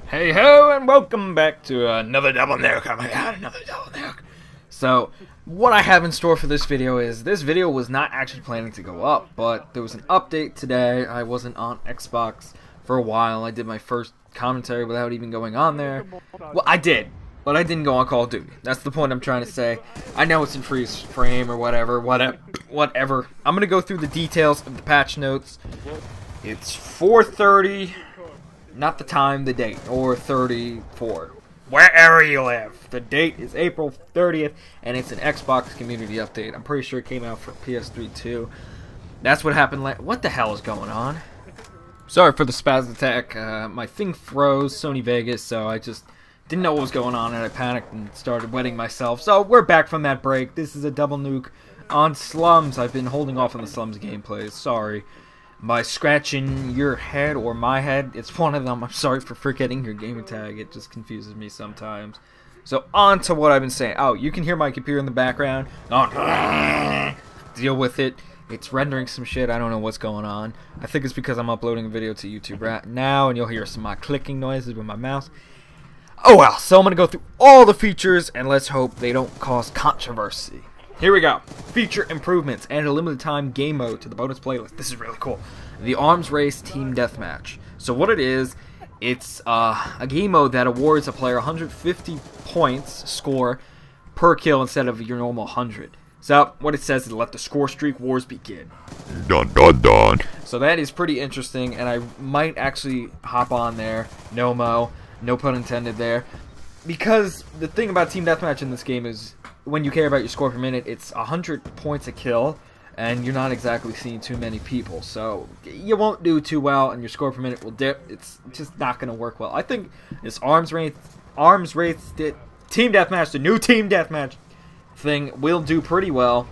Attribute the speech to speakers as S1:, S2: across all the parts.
S1: Hey ho, and welcome back to another double nuke. Oh my god, another double nuke. So, what I have in store for this video is, this video was not actually planning to go up, but there was an update today. I wasn't on Xbox for a while. I did my first commentary without even going on there. Well, I did, but I didn't go on Call of Duty. That's the point I'm trying to say. I know it's in freeze frame or whatever. I'm going to go through the details of the patch notes. It's 4:30. Not the time, the date, or 34. Wherever you live. The date is April 30th, and it's an Xbox community update. I'm pretty sure it came out for PS3 too. That's what happened. What the hell is going on? Sorry for the spaz attack. My thing froze, Sony Vegas, so I just didn't know what was going on, and I panicked and started wetting myself. So we're back from that break. This is a double nuke on Slums. I've been holding off on the Slums gameplays. Sorry. By scratching your head or my head, it's one of them. I'm sorry for forgetting your gamer tag. It just confuses me sometimes. So on to what I've been saying. Oh, you can hear my computer in the background. Oh, deal with it. It's rendering some shit. I don't know what's going on. I think it's because I'm uploading a video to YouTube right now, and you'll hear some of my clicking noises with my mouse. Oh well, so I'm going to go through all the features, and let's hope they don't cause controversy. Here we go. Feature improvements and a limited time game mode to the bonus playlist. This is really cool. The Arms Race Team Deathmatch. So what it is, it's a game mode that awards a player 150 points score per kill instead of your normal 100. So what it says is let the score streak wars begin.
S2: Dun dun dun.
S1: So that is pretty interesting, and I might actually hop on there. No pun intended there. Because the thing about Team Deathmatch in this game is, when you care about your score per minute, it's 100 points a kill, and you're not exactly seeing too many people, so you won't do too well, and your score per minute will dip. It's just not going to work well. I think this Arms Race Team Deathmatch, the new Team Deathmatch thing, will do pretty well,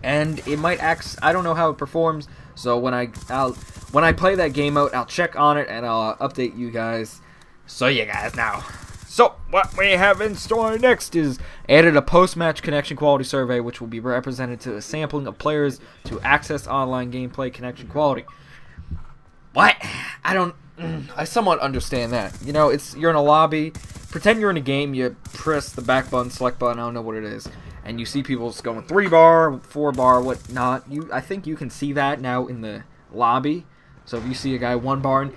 S1: and it might I don't know how it performs, so when I play that game mode, I'll check on it, and I'll update you guys, so you guys know. So, what we have in store next is added a post-match connection quality survey, which will be represented to a sampling of players to access online gameplay connection quality. What? I somewhat understand that. You know, you're in a lobby, pretend you're in a game, you press the back button, select button, I don't know what it is, and you see people just going 3-bar, 4-bar, whatnot. I think you can see that now in the lobby. So if you see a guy 1-bar,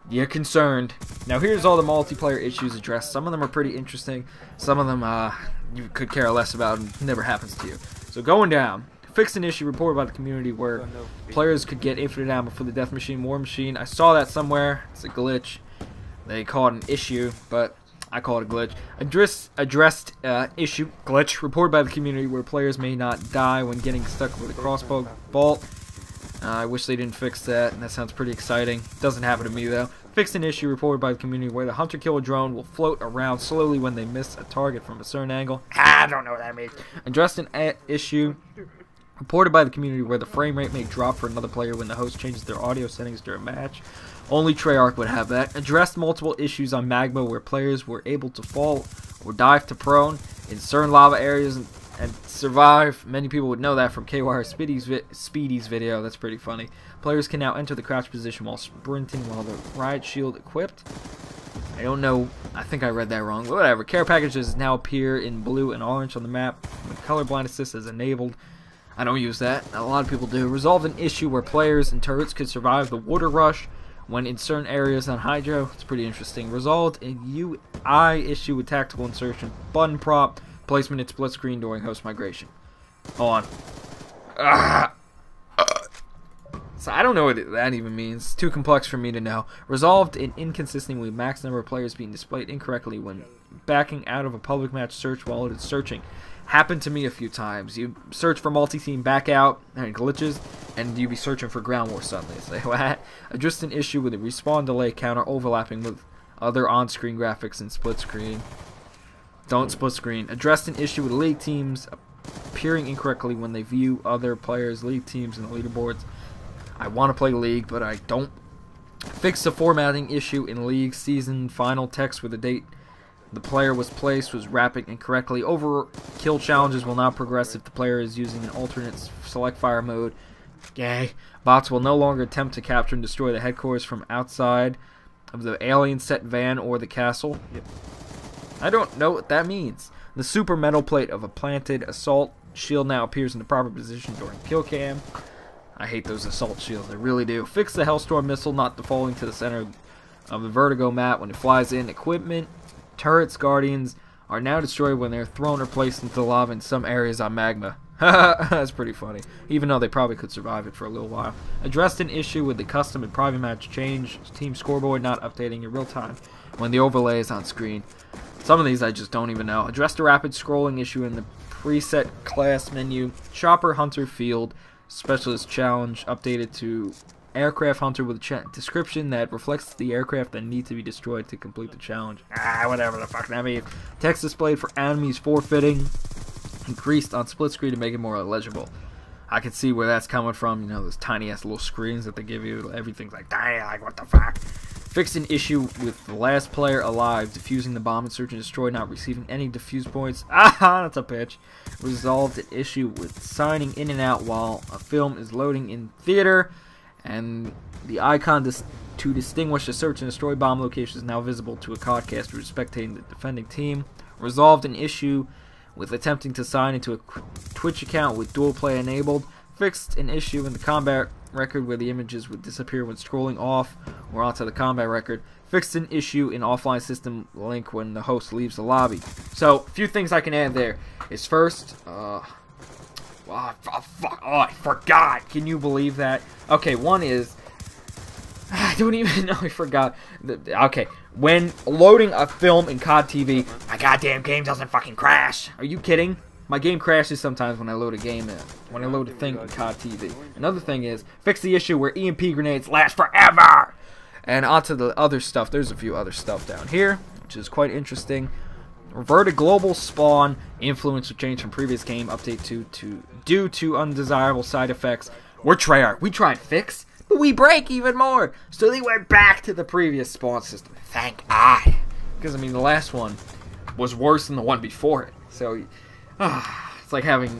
S1: you're concerned. Now here's all the multiplayer issues addressed. Some of them are pretty interesting. Some of them you could care less about and never happens to you. So going down. Fixed an issue reported by the community where players could get infinite ammo for the Death Machine War Machine. I saw that somewhere. It's a glitch. They call it an issue, but I call it a glitch. Addressed issue glitch reported by the community where players may not die when getting stuck with a crossbow bolt. I wish they didn't fix that, and that sounds pretty exciting. Doesn't happen to me, though. Fixed an issue reported by the community where the hunter-killer drone will float around slowly when they miss a target from a certain angle. I don't know what that means. Addressed an issue reported by the community where the frame rate may drop for another player when the host changes their audio settings during a match. Only Treyarch would have that. Addressed multiple issues on Magma where players were able to fall or dive to prone in certain lava areas and survive. Many people would know that from KWire Speedy's video. That's pretty funny. Players can now enter the crouch position while sprinting while the riot shield equipped. I don't know. I think I read that wrong. But whatever. Care packages now appear in blue and orange on the map when colorblind assist is enabled. I don't use that. A lot of people do. Resolve an issue where players and turrets could survive the water rush when in certain areas on Hydro. It's pretty interesting. Resolved a UI issue with tactical insertion button prop placement in split screen during host migration. Hold on. So I don't know what that even means. It's too complex for me to know. Resolved an inconsistency with max number of players being displayed incorrectly when backing out of a public match search while it is searching. Happened to me a few times. You search for multi-team back out and glitches, and you be searching for ground war suddenly. It's like, what? Addressed an issue with the respawn delay counter overlapping with other on-screen graphics in split screen. Don't split screen. Addressed an issue with league teams appearing incorrectly when they view other players' league teams in the leaderboards. I want to play League, but I don't. Fixed a formatting issue in League season final text with the date the player was placed was wrapping incorrectly. Overkill challenges will not progress if the player is using an alternate select fire mode. Yay. Bots will no longer attempt to capture and destroy the headquarters from outside of the alien set van or the castle. Yep. I don't know what that means. The super metal plate of a planted assault shield now appears in the proper position during kill cam. I hate those assault shields, I really do. Fix the Hellstorm missile not falling to the center of the vertigo map when it flies in. Equipment, turrets, guardians are now destroyed when they're thrown or placed into the lava in some areas on magma. That's pretty funny, even though they probably could survive it for a little while. Addressed an issue with the custom and private match change team scoreboard not updating in real time when the overlay is on screen. Some of these I just don't even know. Addressed a rapid scrolling issue in the preset class menu. Chopper Hunter Field Specialist Challenge updated to Aircraft Hunter with a description that reflects the aircraft that need to be destroyed to complete the challenge. Whatever the fuck that means. Text displayed for enemies forfeiting increased on split screen to make it more legible. I can see where that's coming from. You know, those tiny ass little screens that they give you. Everything's like, dang, like what the fuck. Fixed an issue with the last player alive defusing the bomb and search and destroy not receiving any defuse points. That's a bitch. Resolved an issue with signing in and out while a film is loading in theater, and the icon to distinguish a search and destroy bomb location is now visible to a codcaster who is spectating the defending team. Resolved an issue with attempting to sign into a Twitch account with dual play enabled. Fixed an issue in the combat record where the images would disappear when scrolling off or onto the combat record. Fixed an issue in offline system link when the host leaves the lobby. So, a few things I can add there is first, I forgot. Can you believe that? Okay, one is, I don't even know, I forgot. Okay, when loading a film in COD TV, my goddamn game doesn't fucking crash. Are you kidding? My game crashes sometimes when I load a game in. When I load a thing in COD TV. Another thing is, fix the issue where EMP grenades last forever. And onto the other stuff. There's a few other stuff down here, which is quite interesting. Revert a global spawn. Influence will change from previous game update due to undesirable side effects. We're Treyarch. We tried fix, but we break even more. So they went back to the previous spawn system. Thank God. Because, I mean, the last one was worse than the one before it. So, it's like having,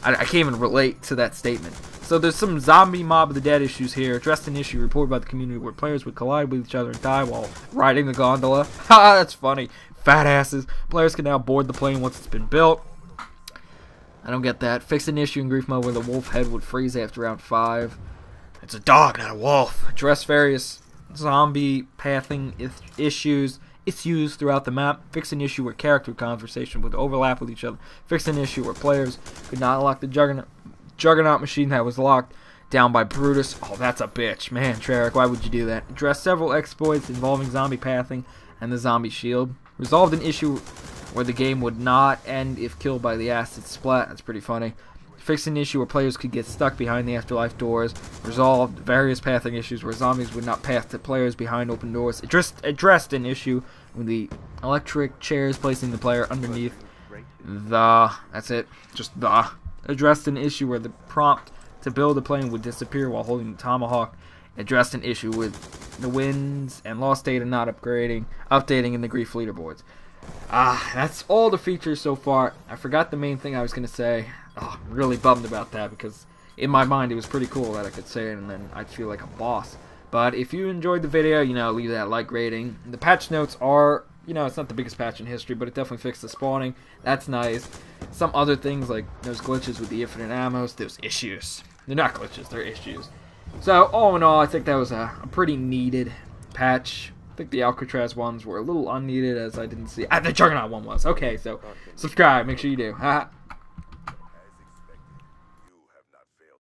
S1: I can't even relate to that statement. So there's some zombie Mob of the Dead issues here. Addressed an issue reported by the community where players would collide with each other and die while riding the gondola. That's funny. Fat asses. Players can now board the plane once it's been built. I don't get that. Fixed an issue in Grief Mode where the wolf head would freeze after round 5. It's a dog, not a wolf. Address various zombie pathing issues throughout the map. Fix an issue where character conversation would overlap with each other. Fix an issue where players could not unlock the Juggernaut machine that was locked down by Brutus. Oh, that's a bitch. Man, Treyarch, why would you do that? Address several exploits involving zombie pathing and the zombie shield. Resolved an issue where the game would not end if killed by the acid splat. That's pretty funny. Fixed an issue where players could get stuck behind the afterlife doors. Resolved various pathing issues where zombies would not path to players behind open doors. Addressed an issue with the electric chairs placing the player underneath that's it, just the. Addressed an issue where the prompt to build a plane would disappear while holding the tomahawk. Addressed an issue with the wins and lost data not updating in the Grief leaderboards. That's all the features so far. I forgot the main thing I was going to say. I'm really bummed about that because in my mind it was pretty cool that I could say it and then I'd feel like a boss. But if you enjoyed the video, leave that like rating. The patch notes are, it's not the biggest patch in history, but it definitely fixed the spawning. That's nice. Some other things, like those glitches with the infinite ammos, those issues. They're not glitches, they're issues. So, all in all, I think that was a pretty needed patch. I think the Alcatraz ones were a little unneeded as I didn't see. The Juggernaut one was. Okay, so subscribe. Make sure you do.